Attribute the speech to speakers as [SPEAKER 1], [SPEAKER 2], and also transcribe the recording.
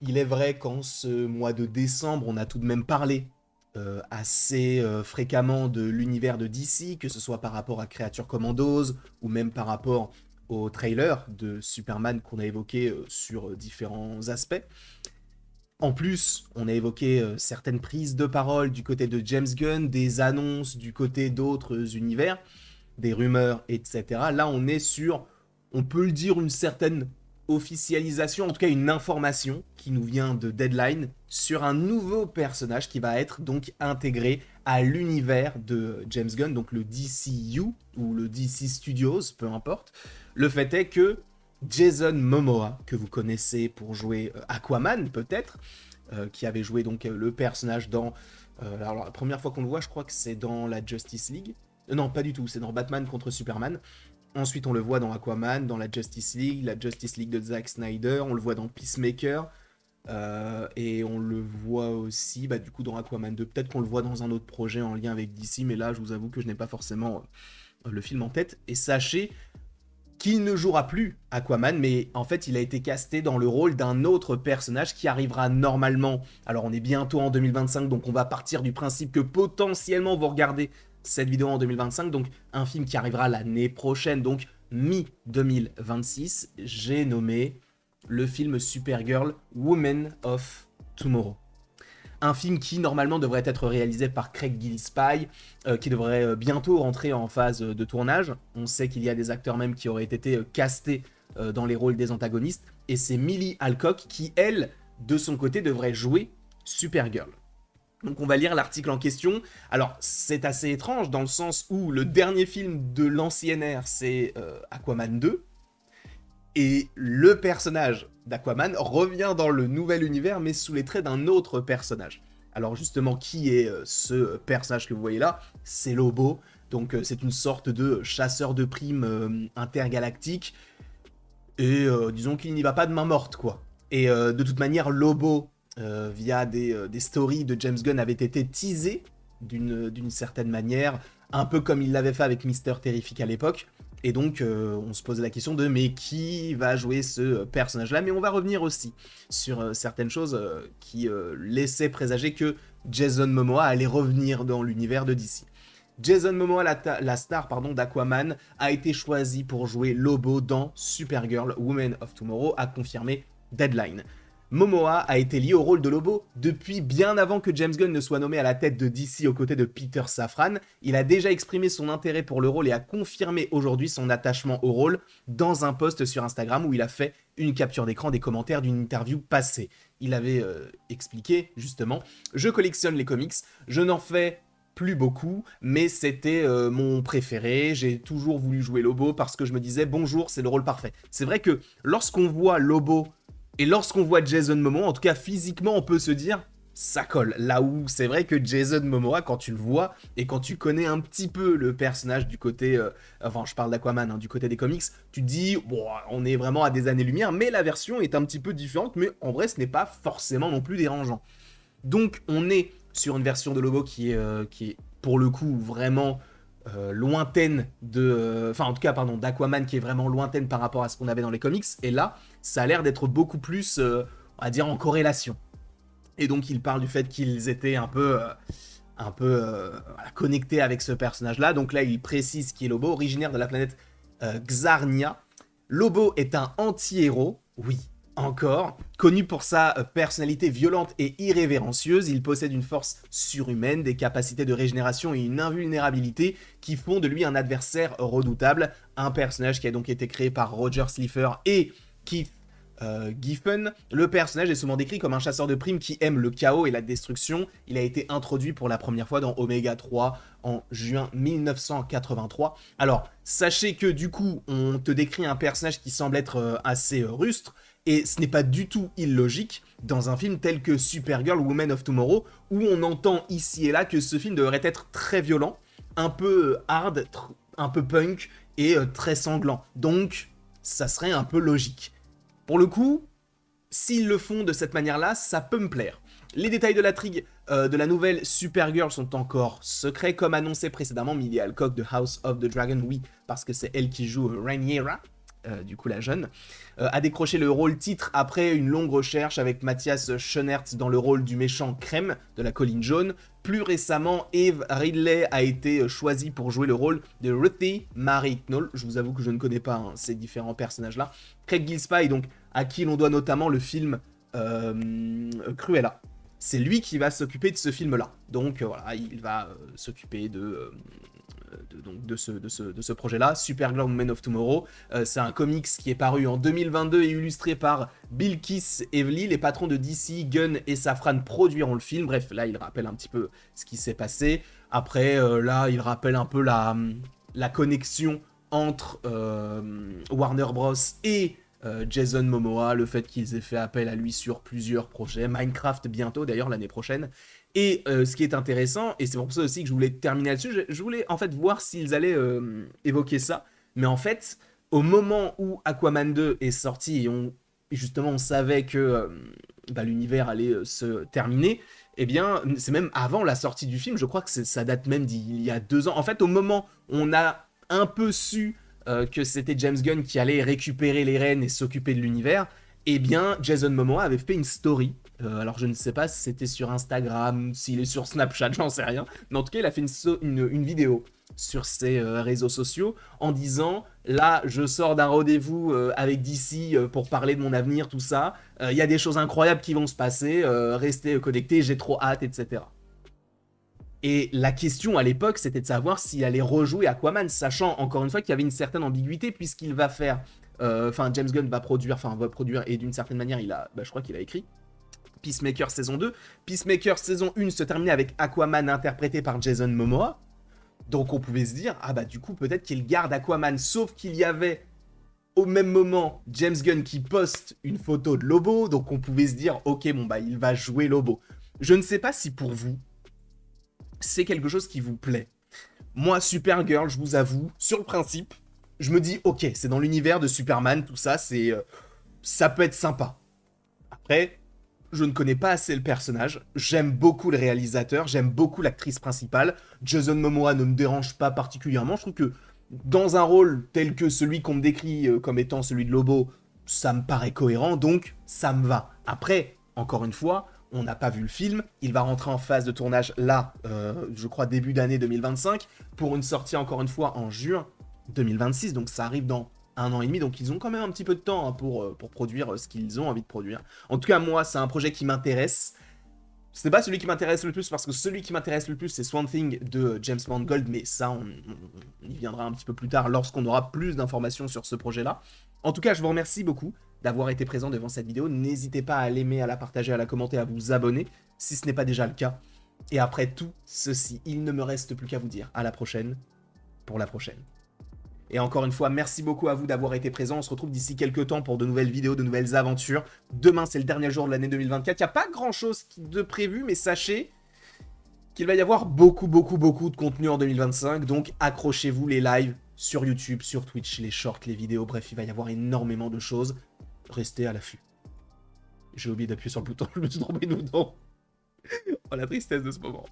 [SPEAKER 1] Il est vrai qu'en ce mois de décembre, on a tout de même parlé assez fréquemment de l'univers de DC, que ce soit par rapport à Creature Commandos ou même par rapport au trailer de Superman qu'on a évoqué sur différents aspects. En plus, on a évoqué certaines prises de parole du côté de James Gunn, des annonces du côté d'autres univers, des rumeurs, etc. Là, on est sur, on peut le dire, une certaine officialisation, en tout cas une information qui nous vient de Deadline sur un nouveau personnage qui va être donc intégré à l'univers de James Gunn, donc le DCU ou le DC Studios, peu importe. Le fait est que Jason Momoa, que vous connaissez pour jouer Aquaman peut-être, qui avait joué donc le personnage dans... alors la première fois qu'on le voit, je crois que c'est dans la Justice League. Non, pas du tout, c'est dans Batman contre Superman. Ensuite, on le voit dans Aquaman, dans la Justice League de Zack Snyder, on le voit dans Peacemaker, et on le voit aussi, bah, du coup, dans Aquaman 2. Peut-être qu'on le voit dans un autre projet en lien avec DC, mais là, je vous avoue que je n'ai pas forcément le film en tête. Et sachez qu'il ne jouera plus Aquaman, mais en fait, il a été casté dans le rôle d'un autre personnage qui arrivera normalement. Alors, on est bientôt en 2025, donc on va partir du principe que potentiellement vous regardez cette vidéo en 2025, donc un film qui arrivera l'année prochaine, donc mi-2026. J'ai nommé le film Supergirl Women of Tomorrow. Un film qui normalement devrait être réalisé par Craig Gillespie, qui devrait bientôt rentrer en phase de tournage. On sait qu'il y a des acteurs même qui auraient été castés dans les rôles des antagonistes, et c'est Millie Alcock qui, elle, de son côté, devrait jouer Supergirl. Donc on va lire l'article en question. Alors c'est assez étrange dans le sens où le dernier film de l'ancienne ère c'est Aquaman 2, et le personnage d'Aquaman revient dans le nouvel univers, mais sous les traits d'un autre personnage. Alors justement, qui est ce personnage que vous voyez là? C'est Lobo. Donc c'est une sorte de chasseur de primes intergalactique. Et disons qu'il n'y va pas de main morte, quoi. Et de toute manière, Lobo, via des stories de James Gunn, avait été teasé d'une certaine manière, un peu comme il l'avait fait avec Mister Terrific à l'époque. Et donc, on se pose la question de mais qui va jouer ce personnage-là? Mais on va revenir aussi sur certaines choses qui laissaient présager que Jason Momoa allait revenir dans l'univers de DC. Jason Momoa, la star d'Aquaman, a été choisi pour jouer Lobo dans Supergirl Women of Tomorrow, a confirmé Deadline. Momoa a été lié au rôle de Lobo depuis bien avant que James Gunn ne soit nommé à la tête de DC aux côtés de Peter Safran. Il a déjà exprimé son intérêt pour le rôle et a confirmé aujourd'hui son attachement au rôle dans un post sur Instagram où il a fait une capture d'écran des commentaires d'une interview passée. Il avait expliqué justement « Je collectionne les comics, je n'en fais plus beaucoup, mais c'était mon préféré. J'ai toujours voulu jouer Lobo parce que je me disais bonjour, c'est le rôle parfait. » C'est vrai que lorsqu'on voit Lobo et lorsqu'on voit Jason Momoa, en tout cas physiquement, on peut se dire ça colle. Là où c'est vrai que Jason Momoa, quand tu le vois et quand tu connais un petit peu le personnage du côté, enfin je parle d'Aquaman, hein, du côté des comics, tu te dis bon, on est vraiment à des années-lumière, mais la version est un petit peu différente, mais en vrai ce n'est pas forcément non plus dérangeant. Donc on est sur une version de Lobo qui est pour le coup vraiment lointaine de... Enfin en tout cas pardon, d'Aquaman qui est vraiment lointaine par rapport à ce qu'on avait dans les comics. Et là, ça a l'air d'être beaucoup plus, on va dire, en corrélation. Et donc il parle du fait qu'ils étaient un peu connectés avec ce personnage-là. Donc là, il précise qui est Lobo, originaire de la planète Xarnia. Lobo est un anti-héros, oui, encore. Connu pour sa personnalité violente et irrévérencieuse, il possède une force surhumaine, des capacités de régénération et une invulnérabilité qui font de lui un adversaire redoutable. Un personnage qui a donc été créé par Roger Slifer et Keith Giffen. Le personnage est souvent décrit comme un chasseur de primes qui aime le chaos et la destruction. Il a été introduit pour la première fois dans Omega 3 en juin 1983. Alors, sachez que du coup, on te décrit un personnage qui semble être assez rustre, et ce n'est pas du tout illogique dans un film tel que Supergirl Women of Tomorrow, où on entend ici et là que ce film devrait être très violent, un peu hard, un peu punk et très sanglant. Donc, ça serait un peu logique. Pour le coup, s'ils le font de cette manière-là, ça peut me plaire. Les détails de l'intrigue de la nouvelle Supergirl sont encore secrets, comme annoncé précédemment. Millie Alcock de House of the Dragon, oui, parce que c'est elle qui joue Rhaenyra, du coup la jeune, a décroché le rôle titre après une longue recherche avec Matthias Schoenaerts dans le rôle du méchant Crème de la colline jaune. Plus récemment, Eve Ridley a été choisie pour jouer le rôle de Ruthie Marie Knoll. Je vous avoue que je ne connais pas ces différents personnages-là. Craig Gillespie, donc, à qui l'on doit notamment le film Cruella. C'est lui qui va s'occuper de ce film-là. Donc voilà, il va s'occuper de ce projet-là, Supergirl Men of Tomorrow. C'est un comics qui est paru en 2022 et illustré par Bill Keith Evely. Les patrons de DC, Gunn et Safran produiront le film. Bref, là, il rappelle un petit peu ce qui s'est passé. Après, là, il rappelle un peu la connexion entre Warner Bros. Et Jason Momoa, le fait qu'ils aient fait appel à lui sur plusieurs projets. Minecraft bientôt, d'ailleurs, l'année prochaine. Et ce qui est intéressant, et c'est pour ça aussi que je voulais terminer là-dessus, je voulais en fait voir s'ils allaient évoquer ça. Mais en fait, au moment où Aquaman 2 est sorti, et justement on savait que l'univers allait se terminer, eh bien, c'est même avant la sortie du film, je crois que ça date même d'il y a 2 ans. En fait, au moment où on a un peu su que c'était James Gunn qui allait récupérer les rênes et s'occuper de l'univers, eh bien, Jason Momoa avait fait une story. Alors, je ne sais pas si c'était sur Instagram, s'il est sur Snapchat, j'en sais rien. Mais en tout cas, il a fait une vidéo sur ses réseaux sociaux en disant « Là, je sors d'un rendez-vous avec DC pour parler de mon avenir, tout ça. Il y a des choses incroyables qui vont se passer. Restez connectés, j'ai trop hâte, etc. » Et la question à l'époque, c'était de savoir s'il allait rejouer Aquaman, sachant encore une fois qu'il y avait une certaine ambiguïté, puisqu'il va faire... James Gunn va produire, et d'une certaine manière, je crois qu'il a écrit Peacemaker saison 2. Peacemaker saison 1 se terminait avec Aquaman interprété par Jason Momoa. Donc on pouvait se dire, du coup, peut-être qu'il garde Aquaman, sauf qu'il y avait au même moment James Gunn qui poste une photo de Lobo, donc on pouvait se dire, ok, il va jouer Lobo. Je ne sais pas si pour vous, c'est quelque chose qui vous plaît. Moi, Supergirl, je vous avoue, sur le principe, je me dis, ok, c'est dans l'univers de Superman, tout ça, ça peut être sympa. Après, je ne connais pas assez le personnage, j'aime beaucoup le réalisateur, j'aime beaucoup l'actrice principale, Jason Momoa ne me dérange pas particulièrement, je trouve que dans un rôle tel que celui qu'on me décrit comme étant celui de Lobo, ça me paraît cohérent, donc ça me va. Après, encore une fois, on n'a pas vu le film, il va rentrer en phase de tournage là, je crois début d'année 2025, pour une sortie encore une fois en juin 2026, donc ça arrive dans 1 an et demi, donc ils ont quand même un petit peu de temps pour produire ce qu'ils ont envie de produire. En tout cas, moi, c'est un projet qui m'intéresse. C'est pas celui qui m'intéresse le plus, parce que celui qui m'intéresse le plus, c'est Swamp Thing de James Mangold, mais ça, on y viendra un petit peu plus tard, lorsqu'on aura plus d'informations sur ce projet-là. En tout cas, je vous remercie beaucoup d'avoir été présent devant cette vidéo. N'hésitez pas à l'aimer, à la partager, à la commenter, à vous abonner, si ce n'est pas déjà le cas. Et après tout ceci, il ne me reste plus qu'à vous dire à la prochaine, pour la prochaine. Et encore une fois, merci beaucoup à vous d'avoir été présents. On se retrouve d'ici quelques temps pour de nouvelles vidéos, de nouvelles aventures. Demain, c'est le dernier jour de l'année 2024. Il n'y a pas grand-chose de prévu, mais sachez qu'il va y avoir beaucoup de contenu en 2025. Donc, accrochez-vous, les lives sur YouTube, sur Twitch, les shorts, les vidéos. Bref, il va y avoir énormément de choses. Restez à l'affût. J'ai oublié d'appuyer sur le bouton, je me suis trompé de bouton. Oh, la tristesse de ce moment.